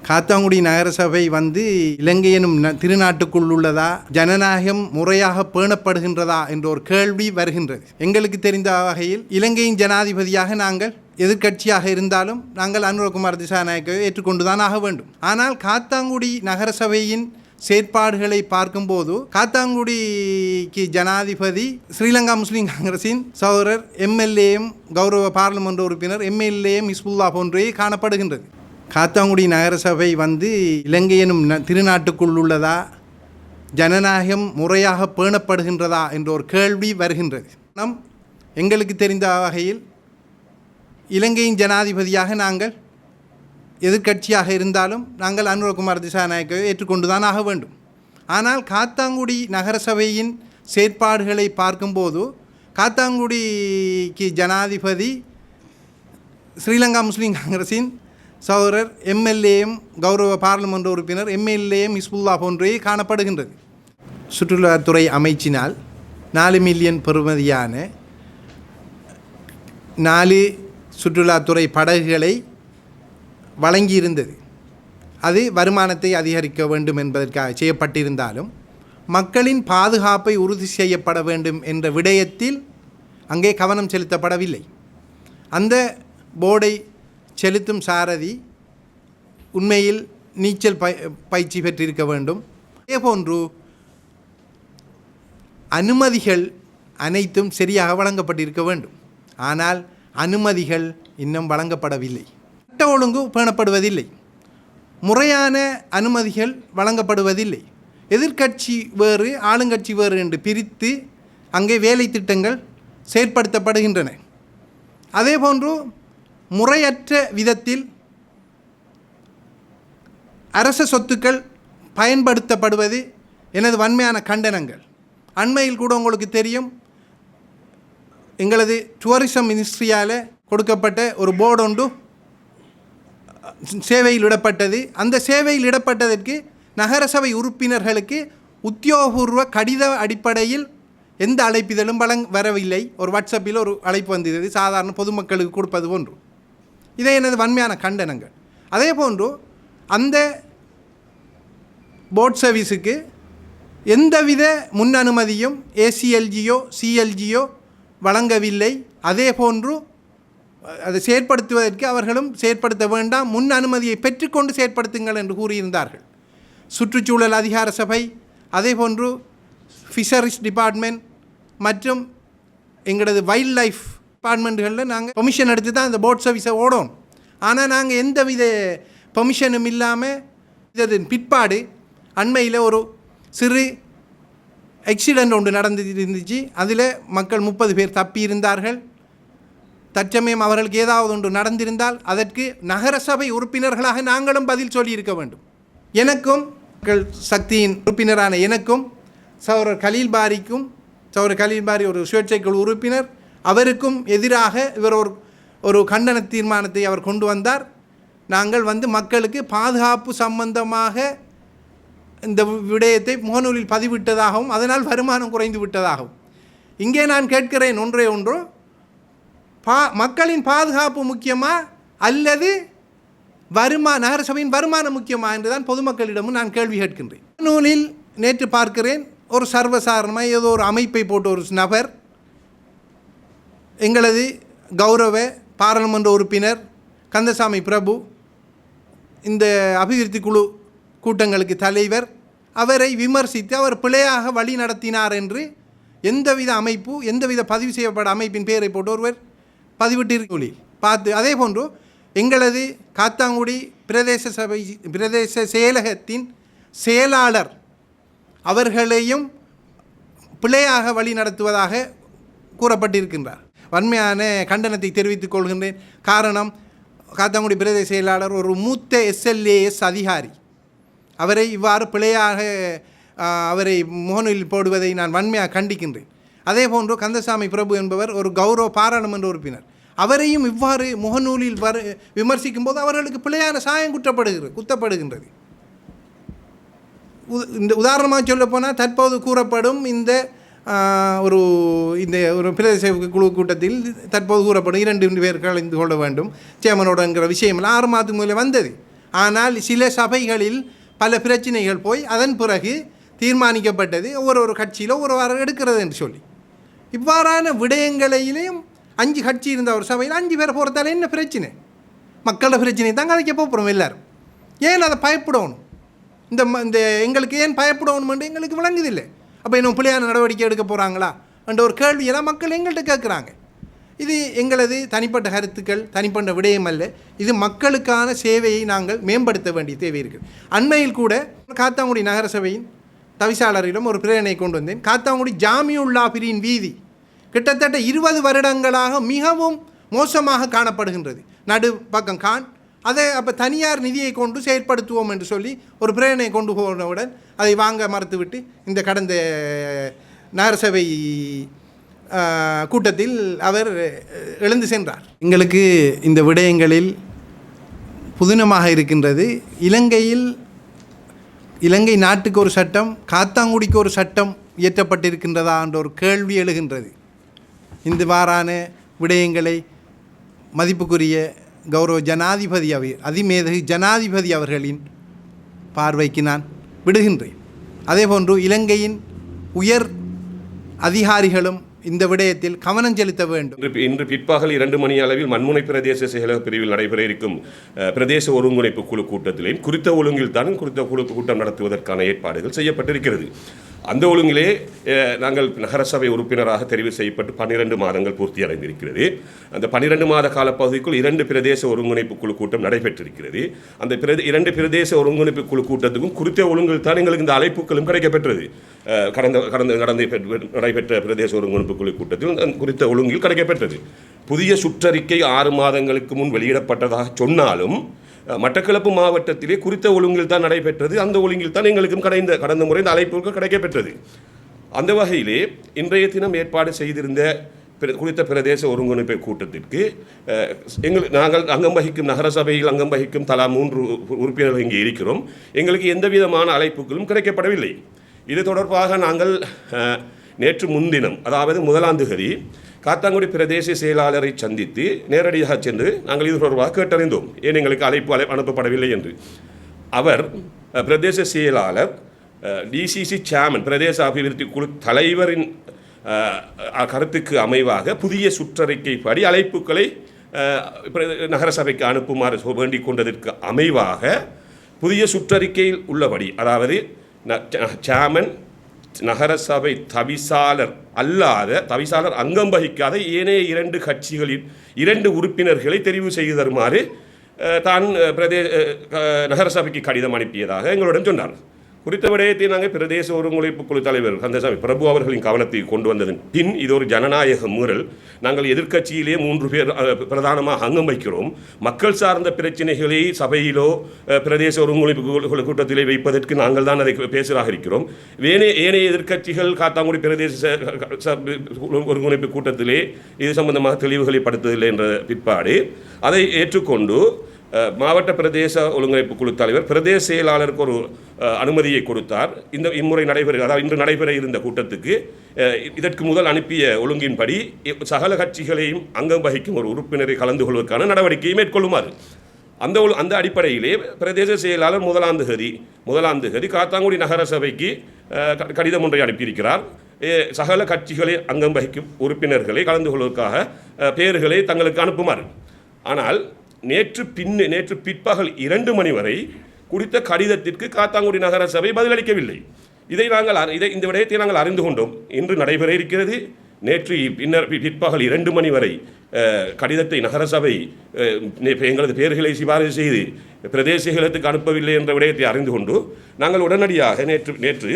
காத்தாங்குடி நகரசபை இலங்கை எனும் திருநாட்டுக்குள் உள்ளதா, ஜனநாயகம் முறையாக பேணப்படுகின்றதா என்ற ஒரு கேள்வி வருகின்றது. எங்களுக்கு தெரிந்த வகையில் இலங்கையின் ஜனாதிபதியாக நாங்கள் எதிர்க்கட்சியாக இருந்தாலும் நாங்கள் அனுரகுமார் திசாநாயக்கவை ஏற்றுக்கொண்டுதான் ஆக வேண்டும். ஆனால் காத்தாங்குடி நகரசபையின் செயற்பாடுகளை பார்க்கும்போது காத்தாங்குடிக்கு ஜனாதிபதி ஸ்ரீலங்கா முஸ்லீம் காங்கிரஸின் சகோதரர் எம்எல்ஏஎம் கௌரவ பாராளுமன்ற உறுப்பினர் எம்எல்ஏஎம் ஹிஸ்புல்லா போன்றே காணப்படுகின்றது. காத்தாங்குடி நகரசபை இலங்கை எனும் திருநாட்டுக்குள் உள்ளதா, ஜனநாயகம் முறையாக பேணப்படுகின்றதா என்ற ஒரு கேள்வி வருகின்றது. எங்களுக்கு தெரிந்த வகையில் இலங்கையின் ஜனாதிபதியாக நாங்கள் எதிர்க்கட்சியாக இருந்தாலும் நாங்கள் அனுரகுமார் திசாநாயக்கவை ஏற்றுக்கொண்டுதான் ஆக வேண்டும். ஆனால் காத்தாங்குடி நகரசபையின் செயற்பாடுகளை பார்க்கும்போது காத்தாங்குடிக்கு ஜனாதிபதி ஸ்ரீலங்கா முஸ்லீம் காங்கிரஸின் சகோதரர் எம்எல்ஏஎம் கௌரவ பாராளுமன்ற உறுப்பினர் எம்எல்ஏஎம் ஹிஸ்புல்லா போன்றே காணப்படுகின்றது. சுற்றுலாத்துறை அமைச்சினால் 4 மில்லியன் பெறுமதியான 4 சுற்றுலாத்துறை படகுகளை வழங்கியிருந்தது. அது வருமானத்தை அதிகரிக்க வேண்டும் என்பதற்காக செய்யப்பட்டிருந்தாலும் மக்களின் பாதுகாப்பை உறுதி செய்யப்பட வேண்டும் என்ற விடயத்தில் அங்கே கவனம் செலுத்தப்படவில்லை. அந்த போர்டை செலுத்தும் சாரதி உண்மையில் நீச்சல் பயிற்சி பெற்றிருக்க வேண்டும். அதேபோன்று அனுமதிகள் அனைத்தும் சரியாக வழங்கப்பட்டிருக்க வேண்டும். ஆனால் அனுமதிகள் இன்னும் வழங்கப்படவில்லை. சட்ட ஒழுங்கு பேணப்படுவதில்லை. முறையான அனுமதிகள் வழங்கப்படுவதில்லை. எதிர்க்கட்சி வேறு ஆளுங்கட்சி வேறு என்று பிரித்து அங்கே வேலை திட்டங்கள் செயற்படுத்தப்படுகின்றன. அதேபோன்று முறையற்ற விதத்தில் அரச சொத்துக்கள் பயன்படுத்தப்படுவது எனது வன்மையான கண்டனங்கள். அண்மையில் கூட உங்களுக்கு தெரியும், எங்களது டூரிசம் மினிஸ்ட்ரியால் கொடுக்கப்பட்ட ஒரு போர்டு ஒன்று சேவையில் இடப்பட்டது. அந்த சேவையில் இடப்பட்டதற்கு நகரசபை உறுப்பினர்களுக்கு உத்தியோகபூர்வ கடித அடிப்படையில் எந்த அழைப்பிதழும் வரவில்லை. ஒரு வாட்ஸ்அப்பில் ஒரு அழைப்பு வந்தது, சாதாரண பொதுமக்களுக்கு கொடுப்பது போன்று. இதை எனது வன்மையான கண்டனங்கள். அதே போன்று அந்த போட் சர்வீஸுக்கு எந்தவித முன் அனுமதியும் ஏசிஎல்ஜியோ சிஎல்ஜியோ வழங்கவில்லை. அதே போன்று அதை செயற்படுத்துவதற்கு அவர்களும் செயற்படுத்த வேண்டாம், முன் அனுமதியை பெற்றுக்கொண்டு செயற்படுத்துங்கள் என்று கூறியிருந்தார்கள். சுற்றுச்சூழல் அதிகார சபை, அதே போன்று ஃபிஷரிஸ் டிபார்ட்மெண்ட் மற்றும் எங்களது வைல்ட் லைஃப் டிபார்ட்மெண்ட்டுகளில் நாங்கள் பெர்மிஷன் எடுத்து தான் அந்த போட் சர்வீஸை ஓடும். ஆனால் நாங்கள் எந்தவித பெர்மிஷனும் இல்லாமல் இதன் பிற்பாடு அண்மையில் ஒரு சிறு ஆக்சிடெண்ட் ஒன்று இருந்துச்சு. அதில் மக்கள் 30 பேர் தப்பியிருந்தார்கள். தற்சமயம் அவர்களுக்கு ஏதாவது ஒன்று நடந்திருந்தால் அதற்கு நகரசபை உறுப்பினர்களாக நாங்களும் பதில் சொல்லியிருக்க வேண்டும். எனக்கும் மக்கள் சக்தியின் உறுப்பினரான எனக்கும் சகோதரர் கலீல் பாரி ஒரு சுயேட்சை குழு உறுப்பினர், அவருக்கும் எதிராக இவர் ஒரு கண்டன தீர்மானத்தை அவர் கொண்டு வந்தார். நாங்கள் மக்களுக்கு பாதுகாப்பு சம்பந்தமாக இந்த விடயத்தை முகநூலில் பதிவிட்டதாகவும் அதனால் வருமானம் குறைந்து விட்டதாகவும். இங்கே நான் கேட்கிறேன் ஒன்று மக்களின் பாதுகாப்பு முக்கியமா அல்லது நகரசபையின் வருமானம் முக்கியமா என்றுதான் பொதுமக்களிடமும் நான் கேள்வி கேட்கின்றேன். முகநூலில் நேற்று பார்க்கிறேன், ஒரு சர்வசாதாரணமாக ஏதோ ஒரு அமைப்பை போட்ட ஒரு நபர் எங்களது கௌரவ பாராளுமன்ற உறுப்பினர் கந்தசாமி பிரபு, இந்த அபிவிருத்தி குழு கூட்டங்களுக்கு தலைவர், அவரை விமர்சித்து அவர் பிழையாக வழி நடத்தினார் என்று எந்தவித பதிவு செய்யப்பட்ட அமைப்பின் பெயரை போட்டு ஒருவர் பதிவிட்டிருக்கொள்ளி பார்த்து. அதே போன்று எங்களது காத்தாங்குடி பிரதேச செயலகத்தின் செயலாளர் அவர்களையும் பிழையாக வழி நடத்துவதாக கூறப்பட்டிருக்கின்றார். வன்மையான கண்டனத்தை தெரிவித்துக் கொள்கின்றேன். காரணம், காத்தாங்குடி பிரதேச செயலாளர் ஒரு மூத்த SLAS அதிகாரி. அவரை இவ்வாறு பிழையாக அவரை முகநூலில் போடுவதை நான் வன்மையாக கண்டிக்கின்றேன். அதே போன்று கந்தசாமி பிரபு என்பவர் ஒரு கௌரவ பாராளுமன்ற உறுப்பினர், அவரையும் இவ்வாறு முகநூலில் விமர்சிக்கும் போது அவர்களுக்கு பிழையான சாயம் குத்தப்படுகின்றது. இந்த உதாரணமாக சொல்லப்போனால் தற்போது கூறப்படும் இந்த ஒரு பிரதேச குழு கூட்டத்தில் தற்போது கூறப்படும் 2 பேர் கலந்து கொள்ள வேண்டும் சேர்மனோட என்கிற விஷயமெல்லாம் 6 மாதத்துக்கு முதலே வந்தது. ஆனால் சில சபைகளில் பல பிரச்சனைகள் போய் அதன் பிறகு தீர்மானிக்கப்பட்டது ஒரு கட்சியில் ஒரு வாரம் எடுக்கிறது என்று சொல்லி. இவ்வாறான விடயங்களிலேயும் 5 கட்சி இருந்த ஒரு சபையில் 5 பேர் போகிறதால என்ன பிரச்சனை? மக்களோட பிரச்சனை தான் கதைக்க போகிறோம் எல்லாரும். ஏன் அதை பயப்படணும்? இந்த எங்களுக்கு ஏன் பயப்படணுமென்று எங்களுக்கு விளங்குதில்லை. அப்போ இன்னும் பிள்ளையான நடவடிக்கை எடுக்க போகிறாங்களா என்ற ஒரு கேள்வியெல்லாம் மக்கள் எங்கள்கிட்ட கேட்குறாங்க. இது எங்களது தனிப்பட்ட கருத்துக்கள், தனிப்பட்ட விடயம் அல்ல. இது மக்களுக்கான சேவையை நாங்கள் மேம்படுத்த வேண்டிய தேவை இருக்குது. அண்மையில் கூட காத்தாங்குடி நகரசபையின் தவிசாளரிடம் ஒரு பிரேரணை கொண்டு வந்தேன். காத்தாங்குடி ஜாமியுல்லா பிரியின் வீதி கிட்டத்தட்ட 20 வருடங்களாக மிகவும் மோசமாக காணப்படுகின்றது. நடு பக்கம் கான் அதை அப்போ தனியார் நிதியை கொண்டு செயற்படுத்துவோம் என்று சொல்லி ஒரு பிரேரணை கொண்டு போனவுடன் அதை வாங்க மறுத்துவிட்டு இந்த கடந்த நகரசபை கூட்டத்தில் அவர் எழுந்து சென்றார். எங்களுக்கு இந்த விடயங்களில் புதினமாக இருக்கின்றது. இலங்கை நாட்டுக்கு ஒரு சட்டம், காத்தாங்குடிக்கு ஒரு சட்டம் இயற்றப்பட்டிருக்கின்றதா என்ற ஒரு கேள்வி எழுகின்றது. இந்த வாரான விடயங்களை மதிப்புக்குரிய கௌரவ ஜனாதிபதி அதிமேதகு ஜனாதிபதி அவர்களின் பார்வைக்கு நான் விடுகின்றேன். அதேபோன்று இலங்கையின் உயர் அதிகாரிகளும் இந்த விடயத்தில் கவனம் செலுத்த வேண்டும். இன்று பிற்பகல் 2 மணி அளவில் மண்முனை பிரதேச செயலக பிரிவில் நடைபெற இருக்கும் பிரதேச ஒருங்கிணைப்பு குழு கூட்டத்திலேயும் குறித்த ஒழுங்கில் தான் குறித்த குழு கூட்டம் நடத்துவதற்கான ஏற்பாடுகள் செய்யப்பட்டிருக்கிறது. அந்த ஒழுங்கிலே நாங்கள் நகரசபை உறுப்பினராக தெரிவு செய்யப்பட்டு 12 மாதங்கள் பூர்த்தி அடைந்திருக்கிறது. அந்த 12 மாத காலப்பகுதிக்குள் 2 பிரதேச ஒருங்கிணைப்பு குழு கூட்டம் நடைபெற்றிருக்கிறது. அந்த 2 பிரதேச ஒருங்கிணைப்பு குழு கூட்டத்துக்கும் குறித்த ஒழுங்கில் தான் எங்களுக்கு இந்த அழைப்புகளும் கிடைக்கப்பெற்றது. நடைபெற்ற பிரதேச ஒருங்கிணைப்பு குழு கூட்டத்தில் குறித்த ஒழுங்கில் கிடைக்கப்பெற்றது. புதிய சுற்றறிக்கை 6 மாதங்களுக்கு முன் வெளியிடப்பட்டதாக சொன்னாலும் மட்டக்களப்பு மாவட்டத்திலே குறித்த ஒழுங்கில் தான் நடைபெற்றது. அந்த ஒழுங்கில் தான் எங்களுக்கும் கடந்த முறை இந்த அழைப்புகள் கிடைக்கப்பெற்றது. அந்த வகையிலே இன்றைய தினம் ஏற்பாடு செய்திருந்த குறித்த பிரதேச ஒருங்கிணைப்பு கூட்டத்திற்கு நாங்கள் அங்கம் வகிக்கும் நகரசபையில் அங்கம் வகிக்கும் தலா 3 உறுப்பினர்கள் இங்கே இருக்கிறோம். எங்களுக்கு எந்த விதமான அழைப்புகளும் கிடைக்கப்படவில்லை. இது தொடர்பாக நாங்கள் நேற்று முன்தினம், அதாவது 1ஆம் தேதி காத்தாங்குடி பிரதேச செயலாளரை சந்தித்து நேரடியாக சென்று நாங்கள் இது தொடர்பாக கேட்டறிந்தோம், ஏன் எங்களுக்கு அழைப்பு அனுப்பப்படவில்லை என்று. அவர் பிரதேச செயலாளர் டிசிசி சேர்மன் பிரதேச அபிவிருத்தி குழு தலைவரின் கருத்துக்கு அமைவாக புதிய சுற்றறிக்கை படி அழைப்புகளை நகரசபைக்கு அனுப்புமாறு வேண்டிக் கொண்டதற்கு அமைவாக புதிய சுற்றறிக்கையில் உள்ளபடி, அதாவது சேர்மன் நகரசபை தவிசாளர் அங்கம் வகிக்காத ஏனைய 2 கட்சிகளின் 2 உறுப்பினர்களை தெரிவு செய்து தருமாறு தான் நகரசபைக்கு கடிதம் அனுப்பியதாக எங்களுடன் சொன்னார். குறித்த விடயத்தை நாங்கள் பிரதேச ஒருங்கிணைப்பு குழு தலைவர் கந்தசாமி பிரபு அவர்களின் கவனத்தை கொண்டு வந்ததன் பின் இது ஒரு ஜனநாயக மீறல். நாங்கள் எதிர்க்கட்சியிலே 3 பேர் பிரதானமாக அங்கம் வைக்கிறோம். மக்கள் சார்ந்த பிரச்சனைகளை சபையிலோ பிரதேச ஒருங்கிணைப்பு கூட்டத்திலே வைப்பதற்கு நாங்கள் தான் அதை பேசுகிறாக இருக்கிறோம். ஏனைய எதிர்க்கட்சிகள் காத்தாங்குடி பிரதேச ஒருங்கிணைப்பு கூட்டத்திலே இது சம்பந்தமாக தெளிவுகளை படுத்தவில்லை என்ற பிற்பாடு அதை ஏற்றுக்கொண்டு மாவட்ட பிரதேச ஒருங்கிணைப்பு குழு தலைவர் பிரதேச செயலாளருக்கு ஒரு அனுமதியை கொடுத்தார். இம்முறை இன்று நடைபெற இருந்த கூட்டத்துக்கு இதற்கு முதல் அனுப்பிய ஒழுங்கின்படி சகல கட்சிகளையும் அங்கம் வகிக்கும் ஒரு உறுப்பினரை கலந்து கொள்வதற்கான நடவடிக்கையை மேற்கொள்ளுமாறு அந்த அடிப்படையிலே பிரதேச செயலாளர் 1ஆம் தேதி காத்தாங்குடி நகரசபைக்கு கடிதம் ஒன்றை அனுப்பியிருக்கிறார். சகல கட்சிகளை அங்கம் வகிக்கும் உறுப்பினர்களை கலந்து கொள்வதற்காக பெயர்களை தங்களுக்கு அனுப்புமாறு. ஆனால் நேற்று பிற்பகல் 2 மணி வரை குறித்த கடிதத்திற்கு காத்தாங்குடி நகரசபை பதிலளிக்கவில்லை. இந்த விடயத்தை நாங்கள் அறிந்து கொண்டோம். இன்று நடைபெற இருக்கிறது. நேற்று பிற்பகல் 2 மணி வரை கடிதத்தை நகரசபை எங்களது பெயர்களை சிபாரிசு செய்து பிரதேசங்களுக்கு அனுப்பவில்லை என்ற விடயத்தை அறிந்து கொண்டு நாங்கள் உடனடியாக நேற்று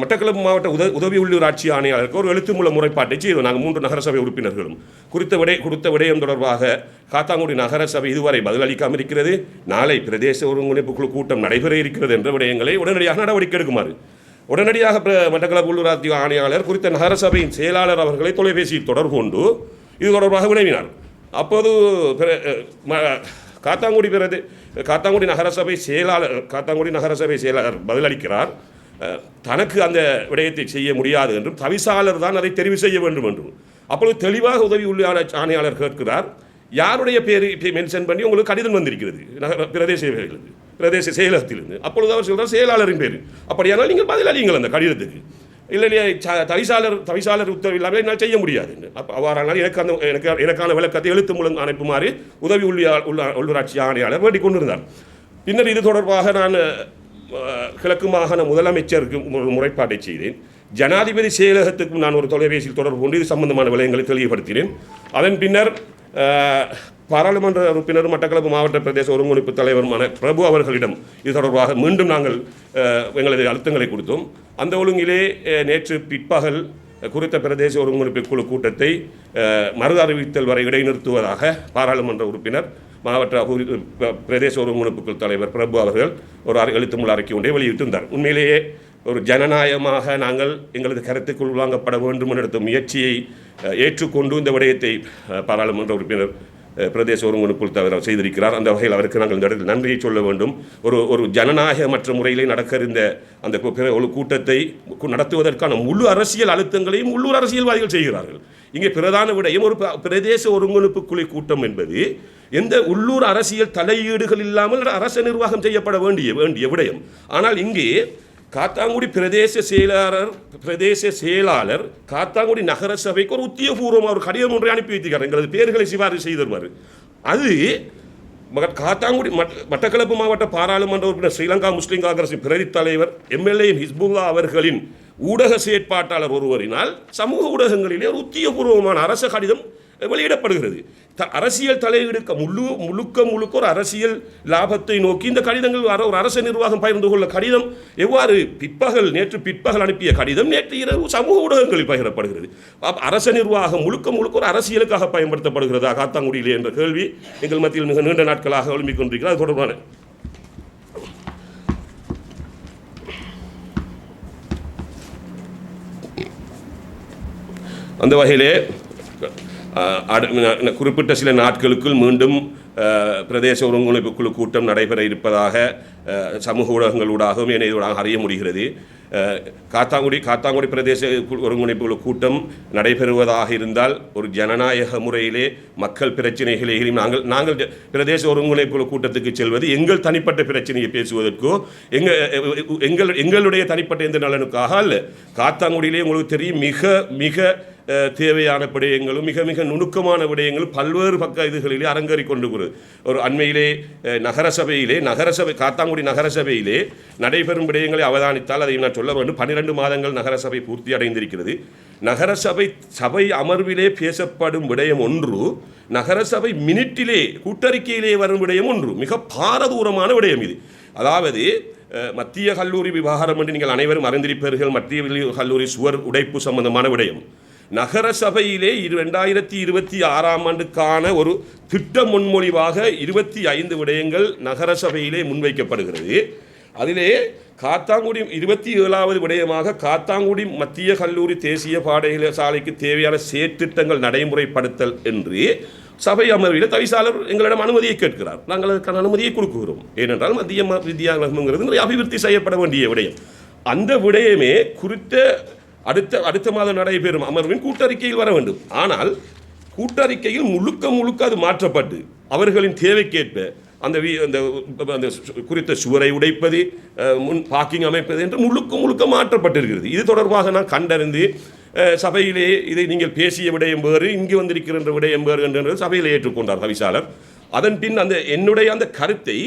மட்டக்களப்பு மாவட்ட உதவி உள்ளூராட்சி ஆணையாளருக்கு ஒரு எழுத்து மூல முறைப்பாட்டை செய்தோம். நாங்கள் 3 நகரசபை உறுப்பினர்களும் கொடுத்த விடயம் தொடர்பாக காத்தாங்குடி நகரசபை இதுவரை பதிலளிக்காமல் இருக்கிறது. நாளை பிரதேச ஒருங்கிணைப்பு குழு கூட்டம் நடைபெற இருக்கிறது என்ற விடயங்களை உடனடியாக நடவடிக்கை எடுக்குமாறு உடனடியாக மட்டக்களப்பு உள்ளூராட்சி ஆணையாளர் குறித்த நகரசபையின் செயலாளர் அவர்களை தொலைபேசியில் தொடர்பு கொண்டு இது தொடர்பாக வினவினார். அப்போது காத்தாங்குடி நகரசபை செயலாளர் பதிலளிக்கிறார், தனக்கு அந்த விடயத்தை செய்ய முடியாது என்றும் தவிசாளர் தான் அதை தெரிவு செய்ய வேண்டும் என்றும். அப்பொழுது தெளிவாக உதவி உள்ளூராட்சி ஆணையாளர் கேட்கிறார், யாருடைய பேர் மென்ஷன் பண்ணி உங்களுக்கு கடிதம் வந்திருக்கிறது பிரதேச செயலகத்திலிருந்து. அப்பொழுது அவர் சொல்கிறார் செயலாளரின் பேர். அப்படியானால் நீங்கள் பதிலளியுங்கள் அந்த கடிதத்துக்கு. இல்லையா தவிசாளர் உத்தரவு இல்லாமல் என்னால் செய்ய முடியாது. அவ்வாறானால் எனக்கான விளக்கத்தை எழுத்து மூலம் அனுப்புமாறு உதவி உள்ளூராட்சி ஆணையாளர் வேண்டிக் கொண்டிருந்தார். பின்னர் இது தொடர்பாக நான் கிழக்கு மாகாண முதலமைச்சருக்கு ஒரு முறைப்பாட்டை செய்தேன். ஜனாதிபதி செயலகத்துக்கும் நான் ஒரு தொலைபேசியில் தொடர்பு கொண்டு இது சம்பந்தமான விடயங்களை தெளிவுபடுத்தினேன். அதன் பின்னர் பாராளுமன்ற உறுப்பினரும் மட்டக்களப்பு மாவட்ட பிரதேச ஒருங்கிணைப்பு தலைவருமான பிரபு அவர்களிடம் இது தொடர்பாக மீண்டும் நாங்கள் எங்களது அழுத்தங்களை கொடுத்தோம். அந்த ஒழுங்கிலே நேற்று பிற்பகல் குறித்த பிரதேச ஒருங்கிணைப்பு குழு கூட்டத்தை மறு அறிவித்தல் வரை இடைநிறுத்துவதாக பாராளுமன்ற உறுப்பினர் மாவட்ட பிரதேச ஒருங்கிணைப்பு குழு தலைவர் பிரபு அவர்கள் ஒரு எழுத்துமுள்ள அறிக்கை ஒன்றை வெளியிட்டிருந்தார். உண்மையிலேயே ஒரு ஜனநாயகமாக நாங்கள் எங்களது கருத்துக்குள் உள்வாங்கப்பட வேண்டும் என்ற எடுத்த முயற்சியை ஏற்றுக்கொண்டு இந்த விடயத்தை பாராளுமன்ற உறுப்பினர் பிரதேச ஒருங்கிணைப்பு தவிர செய்திருக்கிறார். அந்த வகையில் அவருக்கு நாங்கள் இந்த இடத்தில் நன்றியை சொல்ல வேண்டும். ஒரு ஜனநாயகமற்ற முறையிலே நடக்க இருந்த அந்த ஒரு கூட்டத்தை நடத்துவதற்கான முழு அரசியல் அழுத்தங்களையும் உள்ளூர் அரசியல்வாதிகள் செய்கிறார்கள். இங்கே பிரதான விடயம் ஒரு பிரதேச ஒருங்கிணைப்பு குழு கூட்டம் என்பது எந்த உள்ளூர் அரசியல் தலையீடுகள் இல்லாமல் அரச நிர்வாகம் செய்யப்பட வேண்டிய விடயம். ஆனால் இங்கே காத்தாங்குடி பிரதேச செயலாளர் காத்தாங்குடி நகர சபைக்கு ஒரு உத்தியோகபூர்வமாக ஒரு கடிதம் ஒன்றை அனுப்பி வைத்திருக்கிறார். எங்களது பேர்களை சிபாரிசு செய்திருவார். அது காத்தாங்குடி மட்டக்களப்பு மாவட்ட பாராளுமன்ற உறுப்பினர் ஸ்ரீலங்கா முஸ்லிம் காங்கிரஸின் பிரதி தலைவர் எம்எல்ஏ ஹிஸ்புல்லா அவர்களின் ஊடக செயற்பாட்டாளர் ஒருவரினால் சமூக ஊடகங்களிலே ஒரு உத்தியோகபூர்வமான அரச கடிதம் வெளியிடப்படுகிறது. அரசியல் தலையீடுக்க முழுக்க ஒரு அரசியல் லாபத்தை நோக்கி இந்த கடிதங்கள் ஒரு அரசு நிர்வாகம் பகிர்ந்து கொள்ள கடிதம் எவ்வாறு நேற்று பிற்பகல் அனுப்பிய கடிதம் நேற்று இரவு சமூக ஊடகங்களில் பகிரப்படுகிறது. அரச நிர்வாகம் முழுக்க ஒரு அரசியலுக்காக பயன்படுத்தப்படுகிறதா காத்தாங்குடியிலே என்ற கேள்வி எங்கள் மத்தியில் மிக நீண்ட நாட்களாக எழும்பிக் கொண்டிருக்கிறது. அது தொடர்பான அந்த வகையிலே குறிப்பிட்ட சில நாட்களுக்குள் மீண்டும் பிரதேச ஒருங்கிணைப்பு குழு கூட்டம் நடைபெற இருப்பதாக சமூக ஊடகங்களூடாகவும் இணையதூடாக அறிய முடிகிறது. காத்தாங்குடி பிரதேச ஒருங்கிணைப்பு குழு கூட்டம் நடைபெறுவதாக இருந்தால் ஒரு ஜனநாயக முறையிலே மக்கள் பிரச்சனைகளையும் நாங்கள் பிரதேச ஒருங்கிணைப்பு குழு கூட்டத்துக்கு செல்வது எங்கள் தனிப்பட்ட பிரச்சனையை பேசுவதற்கோ எங்களுடைய தனிப்பட்ட எந்த நலனுக்காக அல்ல. காத்தாங்குடியிலே உங்களுக்கு தெரியும் மிக தேவையான விடயங்களும் மிக நுணுக்கமான விடயங்களும் பல்வேறு இதுகளிலே அரங்கேறிக் கொண்டு ஒரு அண்மையிலே காத்தாங்குடி நகரசபையிலே நடைபெறும் விடயங்களை அவதானித்தால் அதை நான் சொல்ல வேண்டும். 12 மாதங்கள் நகரசபை பூர்த்தி அடைந்திருக்கிறது. நகரசபை அமர்விலே பேசப்படும் விடயம் ஒன்று, நகரசபை மினிட்டிலே கூட்டறிக்கையிலே வரும் விடயம் ஒன்று. மிக பாரதூரமான விடயம் இது. அதாவது மத்திய கல்லூரி விவகாரம் என்று நீங்கள் அனைவரும் அறிந்திருப்பீர்கள். மத்திய கல்லூரி சுவர் உடைப்பு சம்பந்தமான விடயம் நகர சபையிலே 2026ஆம் ஆண்டுக்கான ஒரு திட்ட முன்மொழிவாக 25 விடயங்கள் நகர சபையிலே முன்வைக்கப்படுகிறது. அதிலே காத்தாங்குடி 27வது விடயமாக காத்தாங்குடி மத்திய கல்லூரி தேசிய பாடசாலைக்கு தேவையான செயற்திட்டங்கள் நடைமுறைப்படுத்தல் என்று சபை அமர்வில் தவிசாளர் எங்களிடம் அனுமதியை கேட்கிறார். நாங்கள் அதற்கான அனுமதியை கொடுக்குகிறோம். ஏனென்றால் மத்திய வித்யாலயம்ங்கிறது அபிவிருத்தி செய்யப்பட வேண்டிய விடயம். அந்த விடயமே குறித்த அடுத்த மாதம் நடைபெறும் அமர்வின் கூட்டறிக்கையில் வர வேண்டும். ஆனால் கூட்டறிக்கையில் முழுக்க அது மாற்றப்பட்டு அவர்களின் தேவைக்கேற்ப அந்த குறித்த சுவரை உடைப்பது, முன் பார்க்கிங் அமைப்பது என்று முழுக்க மாற்றப்பட்டிருக்கிறது. இது தொடர்பாக நான் கண்டறிந்து சபையிலே இதை நீங்கள் பேசிய விடயம் வேறு, இங்கு வந்திருக்கின்ற விடயம் வேறு என்று சபையில் ஏற்றுக்கொண்டார் தவிசாளர். அதன் பின் என்னுடைய அந்த கருத்தை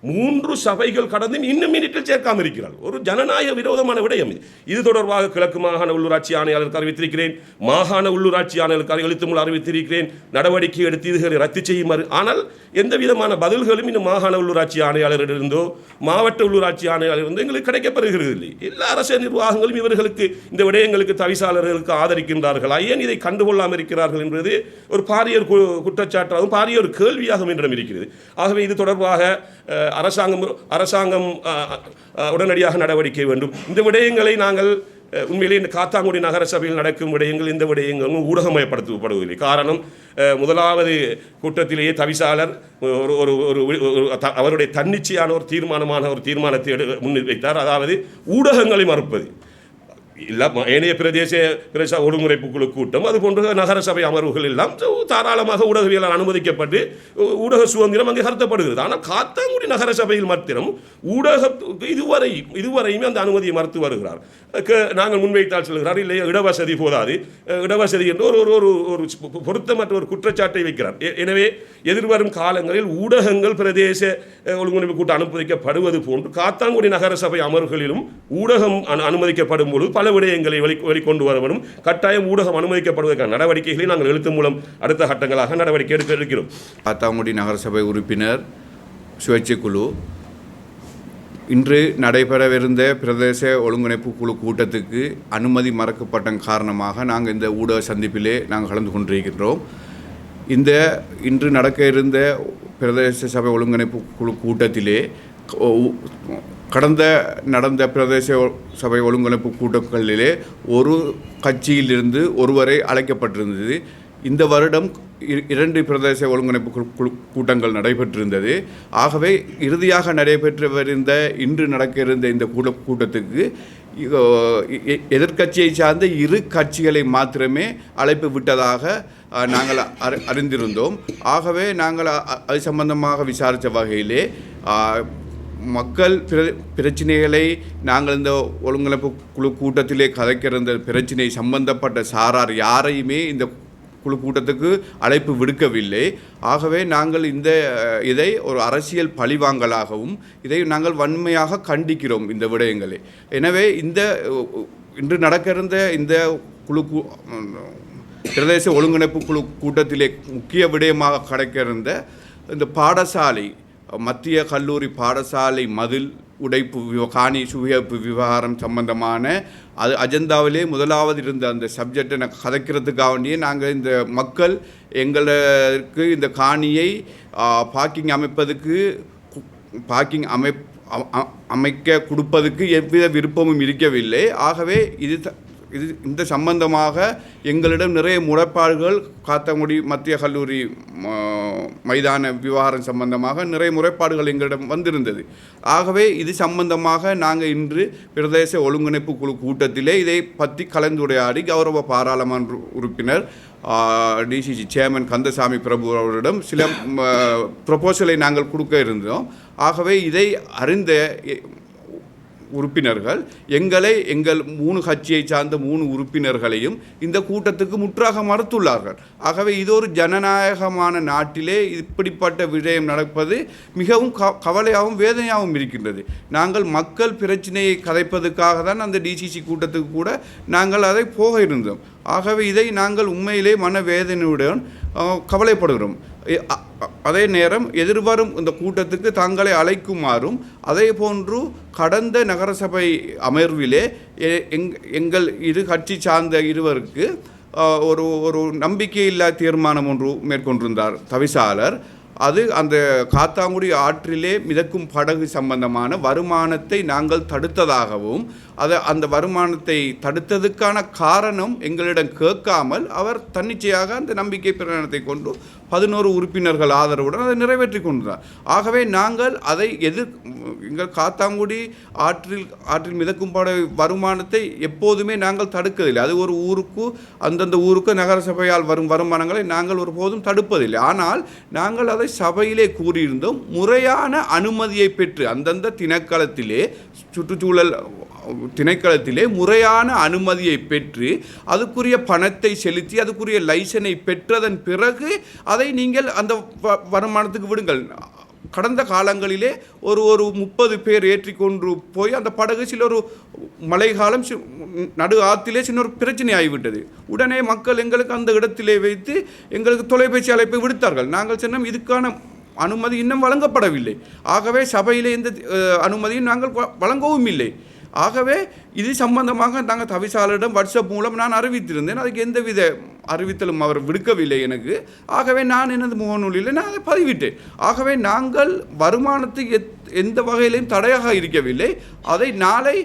3 சபைகள் கடந்து இன்னும் மினிட்டில் சேர்க்காமல் இருக்கிறார். ஒரு ஜனநாயக விரோதமான விடயம் இது தொடர்பாக கிழக்கு மாகாண உள்ளூராட்சி ஆணையாளருக்கு அறிவித்திருக்கிறேன், மாகாண உள்ளூராட்சி ஆணையாளருக்கு எழுத்துமுள் அறிவித்திருக்கிறேன், நடவடிக்கை எடுத்து இதுகளை ரத்து செய்யுமாறு. ஆனால் எந்த விதமான பதில்களும் இன்னும் மாகாண உள்ளூராட்சி ஆணையாளரிடந்தோ மாவட்ட உள்ளூராட்சி ஆணையாளரிடந்தோ எங்களுக்கு கிடைக்கப்படுகிறது இல்லை. எல்லா அரசு நிர்வாகங்களும் இவர்களுக்கு இந்த விடயங்களுக்கு தவிசாளர்களுக்கு ஆதரிக்கின்றார்களா, ஏன் இதை கண்டுகொள்ளாமல் இருக்கிறார்கள் என்பது ஒரு பாரிய குற்றச்சாட்டாகவும் பாரிய ஒரு கேள்வியாகவும் என்னிடம் இருக்கிறது. ஆகவே இது தொடர்பாக அரசாங்கம் உடனடியாக நடவடிக்கை வேண்டும். இந்த விடயங்களை நாங்கள் உண்மையிலே இந்த காத்தாங்குடி நகர சபையில் நடக்கும் விடயங்கள் இந்த விடயங்களும் ஊடகமயப்படுத்தப்படுவதில்லை. காரணம், முதலாவது கூட்டத்திலேயே தவிசாளர் அவருடைய தன்னிச்சையான ஒரு தீர்மானத்தை முன்வைத்தார். அதாவது ஊடகங்களை மறுப்பது. இல்லை ஏனைய பிரதேச ஒழுங்குமுறைப்பு குழு கூட்டம் அது போன்ற நகர சபை அமர்வுகள் எல்லாம் தாராளமாக ஊடகவியலால் அனுமதிக்கப்பட்டு ஊடக சுதந்திரம் அங்கே கருத்தப்படுகிறது. ஆனால் காத்தாங்குடி நகர சபையில் மாத்திரம் ஊடகத்துக்கு இதுவரையுமே அந்த அனுமதியை மறுத்து வருகிறார். நாங்கள் முன்வைத்தால் சொல்கிறார், இல்லை இடவசதி போதாது, இடவசதி என்று ஒரு பொருத்தமற்ற ஒரு குற்றச்சாட்டை வைக்கிறார். எனவே எதிர்வரும் காலங்களில் ஊடகங்கள் பிரதேச ஒழுங்குமுறைப்பு கூட்டம் அனுமதிக்கப்படுவது போன்று காத்தாங்குடி நகர சபை அமர்வுகளிலும் ஊடகம் அனுமதிக்கப்படும் பொழுது பல விடயங்களை வெளிக்கொண்டு வரப்படும். கட்டாயம் ஊடகம் அனுமதிக்கப்படுவதற்கான நடவடிக்கைகளை நாங்கள் எழுத்து மூலம் அடுத்த கட்டங்களாக நடவடிக்கை எடுக்க இருக்கிறோம். காத்தாங்குடி நகரசபை உறுப்பினர் சுயேட்சை குழு இன்று நடைபெறவிருந்த பிரதேச ஒழுங்கிணைப்பு குழு கூட்டத்துக்கு அனுமதி மறுக்கப்பட்ட காரணமாக நாங்கள் இந்த ஊடக சந்திப்பிலே நாங்கள் கலந்து கொண்டிருக்கின்றோம். இன்று நடக்க இருந்த பிரதேச சபை ஒழுங்கிணைப்பு குழு கூட்டத்திலே நடந்த பிரதேச சபை ஒழுங்கிணைப்பு கூட்டங்களிலே ஒரு கட்சியிலிருந்து ஒருவரை அழைக்கப்பட்டிருந்தது. இந்த வருடம் 2 பிரதேச ஒழுங்கிணைப்பு கூட்டங்கள் நடைபெற்றிருந்தது. ஆகவே இறுதியாக நடைபெற்று இன்று நடக்க இருந்த இந்த கூட்டத்துக்கு எதிர்க்கட்சியை சார்ந்த 2 கட்சிகளை மாத்திரமே அழைப்பு விட்டதாக நாங்கள் அறிந்திருந்தோம். ஆகவே நாங்கள் அது சம்பந்தமாக விசாரித்த வகையிலே மக்கள் பிரச்சனைகளை நாங்கள் இந்த ஒழுங்கிணைப்பு குழு கூட்டத்திலே கதைக்கிற இந்த பிரச்சனை சம்பந்தப்பட்ட சாரார் யாரையுமே இந்த குழு கூட்டத்துக்கு அழைப்பு விடுக்கவில்லை. ஆகவே நாங்கள் இதை ஒரு அரசியல் பழிவாங்கலாகவும் இதை நாங்கள் வன்மையாக கண்டிக்கிறோம் இந்த விடயங்களை. எனவே இன்று நடக்க இருந்த இந்த பிரதேச ஒழுங்கிணைப்பு குழு கூட்டத்திலே முக்கிய விடயமாக கிடைக்க இருந்த இந்த பாடசாலை மத்திய கல்லூரி பாடசாலை மதில் உடைப்பு காணி சுவியப்பு விவகாரம் சம்பந்தமான அது அஜெண்டாவிலே முதலாவது இருந்த அந்த சப்ஜெக்டை கதைக்கிறதுக்காக நாங்கள் இந்த மக்கள் எங்களுக்கு இந்த காணியை பார்க்கிங் அமைக்க கொடுப்பதுக்கு எவ்வித விருப்பமும் இருக்கவில்லை. ஆகவே இந்த சம்பந்தமாக எங்களிடம் நிறைய முறைப்பாடுகள் காத்தாங்குடி மத்திய கல்லூரி மைதான விவகாரம் சம்பந்தமாக நிறைய முறைப்பாடுகள் எங்களிடம் வந்திருந்தது. ஆகவே இது சம்பந்தமாக நாங்கள் இன்று பிரதேச ஒழுங்கிணைப்பு குழு கூட்டத்திலே இதை பற்றி கலந்துரையாடி கௌரவ பாராளுமன்ற உறுப்பினர் டிசிசி சேர்மன் கந்தசாமி பிரபு அவரிடம் சில ப்ரொபோசலை நாங்கள் கொடுக்க இருந்தோம். ஆகவே இதை அறிந்த உறுப்பினர்கள் எங்கள் 3 கட்சியை சார்ந்த 3 உறுப்பினர்களையும் இந்த கூட்டத்துக்கு முற்றாக மறுத்துள்ளார்கள். ஆகவே இது ஒரு ஜனநாயகமான நாட்டிலே இப்படிப்பட்ட விடயம் நடப்பது மிகவும் கவலையாகவும் வேதனையாகவும் இருக்கின்றது. நாங்கள் மக்கள் பிரச்சனையை கதைப்பதற்காக தான் அந்த டிசிசி கூட்டத்துக்கு கூட நாங்கள் அதை போக இருந்தோம். ஆகவே இதை நாங்கள் உண்மையிலே மனவேதனையுடன் கவலைப்படுகிறோம். அதே நேரம் எதிர்வரும் இந்த கூட்டத்துக்கு தங்களை அழைக்குமாறும் அதே போன்று கடந்த நகரசபை அமர்விலே எங்கள் 2 கட்சி சார்ந்த இருவருக்கு ஒரு நம்பிக்கையில்லா தீர்மானம் ஒன்று மேற்கொண்டிருந்தார் தவிசாளர். அது அந்த காத்தாங்குடி ஆற்றிலே மிதக்கும் படகு சம்பந்தமான வருமானத்தை நாங்கள் தடுத்ததாகவும் அந்த வருமானத்தை தடுத்ததுக்கான காரணம் எங்களிடம் கேட்காமல் அவர் தன்னிச்சையாக அந்த நம்பிக்கை பிரகடனத்தை கொண்டு 11 உறுப்பினர்கள் ஆதரவுடன் அதை நிறைவேற்றி கொண்டார். ஆகவே நாங்கள் அதை எங்கள் காத்தாங்குடி ஆற்றில் மிதக்கும் படகு வருமானத்தை எப்போதுமே நாங்கள் தடுக்கவில்லை. அது ஒரு ஊருக்கு அந்தந்த ஊருக்கு நகரசபையால் வரும் வருமானங்களை நாங்கள் ஒருபோதும் தடுப்பதில்லை. ஆனால் நாங்கள் அதை சபையிலே கூறியிருந்தோம், முறையான அனுமதியை பெற்று அந்தந்த திணைக்களத்திலே சுற்றுச்சூழல் திணைக்களத்திலே முறையான அனுமதியை பெற்று அதுக்குரிய பணத்தை செலுத்தி அதுக்குரிய லைசனை பெற்றதன் பிறகு அதை நீங்கள் அந்த வருமானத்துக்கு விடுங்கள். கடந்த காலங்களிலே ஒரு 30 பேர் ஏற்றிக்கொண்டு போய் அந்த படகு சில ஒரு மழைக்காலம் நடு ஆற்றிலே சின்ன ஒரு பிரச்சனை ஆகிவிட்டது. உடனே மக்கள் எங்களுக்கு அந்த இடத்திலே வைத்து எங்களுக்கு தொலைபேசி அழைப்பை விடுத்தார்கள். நாங்கள் சொன்னோம், இதுக்கான அனுமதி இன்னும் வழங்கப்படவில்லை. ஆகவே சபையிலே எந்த அனுமதியும் நாங்கள் வழங்கவும் இல்லை. ஆகவே இது சம்பந்தமாக நாங்கள் தவிசாளரிடம் வாட்ஸ்அப் மூலம் நான் அறிவித்திருந்தேன். அதுக்கு எந்தவித அறிவித்தலும் அவர் விடுக்கவில்லை எனக்கு. ஆகவே நான் எனது முகநூலில் நான் அதை பதிவிட்டேன். ஆகவே நாங்கள் வருமானத்துக்கு எந்த வகையிலையும் தடையாக இருக்கவில்லை. அதை நாளை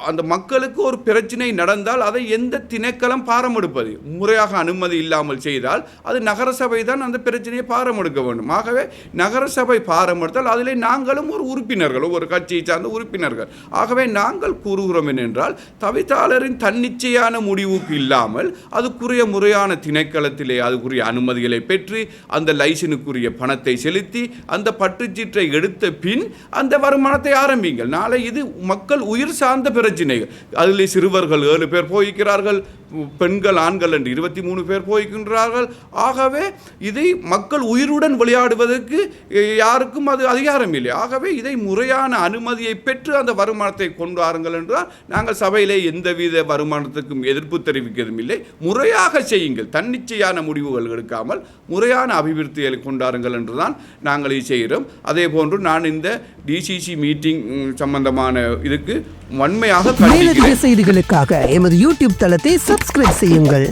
அந்த மக்களுக்கு ஒரு பிரச்சனை நடந்தால் அதை எந்த திணைக்களம் பாரம் எடுப்பது? முறையாக அனுமதி இல்லாமல் செய்தால் அது நகரசபை தான் அந்த பிரச்சனையை பாரம் எடுக்க வேண்டும். ஆகவே நகரசபை பாரம் எடுத்தால் அதிலே நாங்களும் ஒரு உறுப்பினர்கள், ஒரு கட்சியை சார்ந்த உறுப்பினர்கள். ஆகவே நாங்கள் கூறுகிறோம் என்னென்றால், தவிசாளரின் தன்னிச்சையான முடிவுக்கு இல்லாமல் அதுக்குரிய முறையான திணைக்களத்திலே அதுக்குரிய அனுமதிகளை பெற்று அந்த லைசனுக்குரிய பணத்தை செலுத்தி அந்த பற்றுச்சீட்டை எடுத்த பின் அந்த வருமானத்தை ஆரம்பிங்கள். நாளை இது மக்கள் உயிர் சார்ந்த பிரச்சனைகள். அதில் சிறுவர்கள் 7 பேர் போய்க்கிறார்கள், பெண்கள் ஆண்கள் என்று 23 பேர் போய்க்கின்றார்கள். ஆகவே இதை மக்கள் உயிருடன் விளையாடுவதற்கு யாருக்கும் அது அதிகாரம் இல்லை. ஆகவே இதை முறையான அனுமதியை பெற்று அந்த வருமானத்தை கொண்டு வாருங்கள் என்றால் நாங்கள் சபையிலே எந்தவித வருமானத்துக்கும் எதிர்ப்பு தெரிவிக்கிறதும் இல்லை. முறையாக செய்யுங்கள், தன்னிச்சையான முடிவுகள் எடுக்காமல் முறையான அபிவிருத்திகளை கொண்டாருங்கள் என்றுதான் நாங்கள் இதை செய்கிறோம். அதே போன்று நான் இந்த டிசிசி மீட்டிங் சம்பந்தமான இதுக்கு வன்மையாக மேலதிக செய்திகளுக்காக எமது யூடியூப் தளத்தை சப்ஸ்கிரைப் செய்யுங்கள்.